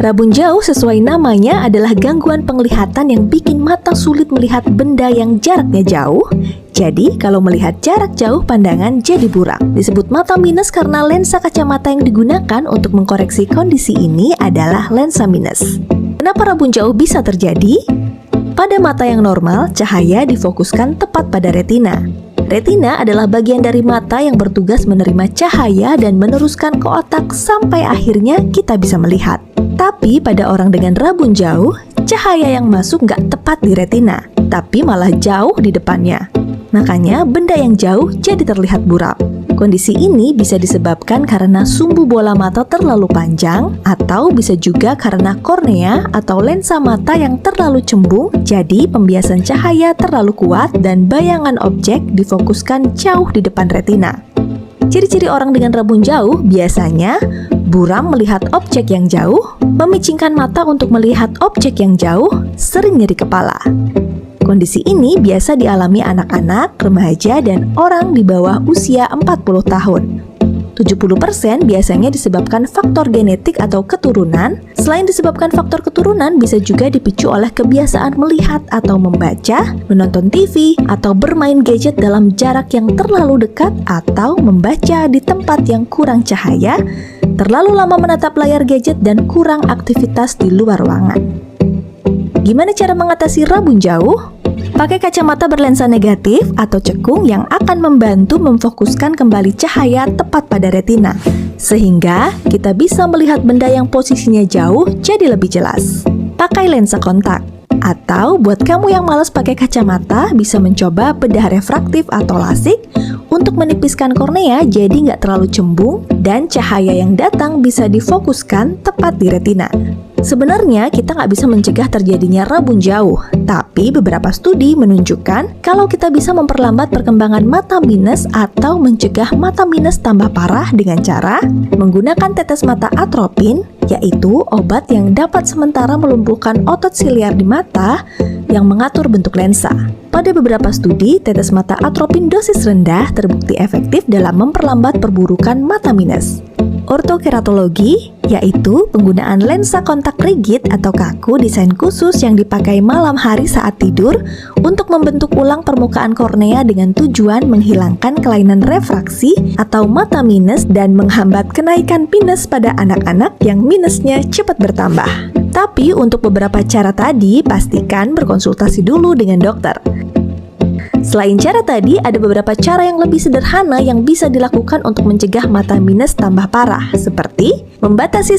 Rabun jauh sesuai namanya adalah gangguan penglihatan yang bikin mata sulit melihat benda yang jaraknya jauh. Jadi, kalau melihat jarak jauh, pandangan jadi buram. Disebut mata minus karena lensa kacamata yang digunakan untuk mengkoreksi kondisi ini adalah lensa minus. Kenapa rabun jauh bisa terjadi? Pada mata yang normal, cahaya difokuskan tepat pada retina. Retina adalah bagian dari mata yang bertugas menerima cahaya dan meneruskan ke otak sampai akhirnya kita bisa melihat. Tapi pada orang dengan rabun jauh, cahaya yang masuk nggak tepat di retina, tapi malah jauh di depannya. Makanya benda yang jauh jadi terlihat buram. Kondisi ini bisa disebabkan karena sumbu bola mata terlalu panjang, atau bisa juga karena kornea atau lensa mata yang terlalu cembung, jadi pembiasan cahaya terlalu kuat dan bayangan objek difokuskan jauh di depan retina. Ciri-ciri orang dengan rabun jauh biasanya buram melihat objek yang jauh, memicingkan mata untuk melihat objek yang jauh, sering nyeri kepala. Kondisi ini biasa dialami anak-anak, remaja, dan orang di bawah usia 40 tahun. 70% biasanya disebabkan faktor genetik atau keturunan. Selain disebabkan faktor keturunan, bisa juga dipicu oleh kebiasaan melihat atau membaca, menonton TV, atau bermain gadget dalam jarak yang terlalu dekat, atau membaca di tempat yang kurang cahaya, terlalu lama menatap layar gadget, dan kurang aktivitas di luar ruangan. Gimana cara mengatasi rabun jauh? Pakai kacamata berlensa negatif atau cekung yang akan membantu memfokuskan kembali cahaya tepat pada retina, sehingga kita bisa melihat benda yang posisinya jauh jadi lebih jelas. Pakai lensa kontak, atau buat kamu yang malas pakai kacamata, bisa mencoba bedah refraktif atau lasik untuk menipiskan kornea jadi nggak terlalu cembung dan cahaya yang datang bisa difokuskan tepat di retina. Sebenarnya kita nggak bisa mencegah terjadinya rabun jauh, tapi beberapa studi menunjukkan kalau kita bisa memperlambat perkembangan mata minus atau mencegah mata minus tambah parah dengan cara menggunakan tetes mata atropin, yaitu obat yang dapat sementara melumpuhkan otot siliar di mata yang mengatur bentuk lensa. Pada beberapa studi, tetes mata atropin dosis rendah terbukti efektif dalam memperlambat perburukan mata minus. Ortokeratologi, yaitu penggunaan lensa kontak rigid atau kaku desain khusus yang dipakai malam hari saat tidur untuk membentuk ulang permukaan kornea dengan tujuan menghilangkan kelainan refraksi atau mata minus dan menghambat kenaikan minus pada anak-anak yang minusnya cepat bertambah. Tapi untuk beberapa cara tadi, pastikan berkonsultasi dulu dengan dokter. Selain cara tadi, ada beberapa cara yang lebih sederhana yang bisa dilakukan untuk mencegah mata minus tambah parah, seperti membatasi